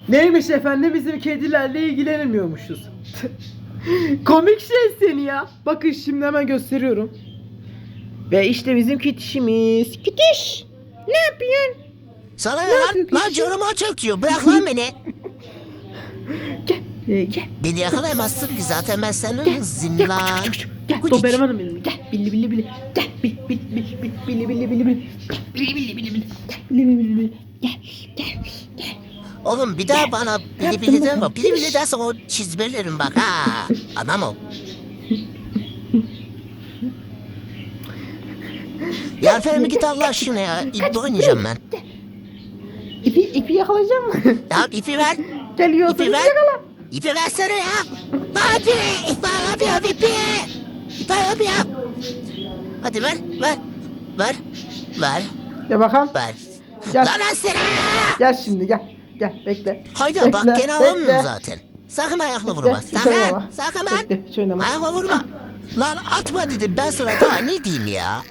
Neymiş efendim, bizim kedilerle ilgilenemiyormuşuz. Komik şey seni ya. Bakın şimdi hemen gösteriyorum. Ve işte bizim kitişimiz. Kitiş! Ne yapıyorsun? Sana ne Ne lan? yapıyor Lan kişi? canıma çöküyor. Bırak lan beni. Gel. Gel. Beni yakalayamazsın ki zaten ben senin Gel. hızlıyım Gel. lan. Gel. Kudiç. Doberman'ım benim. Gel. Billi billi billi. Gel. Billi billi billi billi. Billi billi billi billi. Gel. Billi billi billi. Gel. Gel. Gel. Oğlum bir daha bana bili Yaptım bili bakalım. deme. Bili bili dersen o çizmelerim bak ha. Adam ol. Ya Fermi git Allah aşkına ya. İp oynayacağım ben. İpi yakalayacağım mı? Ya ipi ver. Geliyor İpi seni ver. yakala. İpi versene ya. Hadi. İpi abi ipi. İpi abi ya. Hadi ver. Ver. Ver. Ver. Gel bakalım. Ver. Gel. Lan seni. Gel şimdi gel. Gel bekle. Hayda bak Bekle, gene alamıyorum bekle. zaten. Sakın ayakla Bekle, vurma. hiç oynama. Sakın. Sakın lan. Bekle, hiç oynama. Ayakla vurma. Lan atma dedim ben sana daha ne diyeyim ya.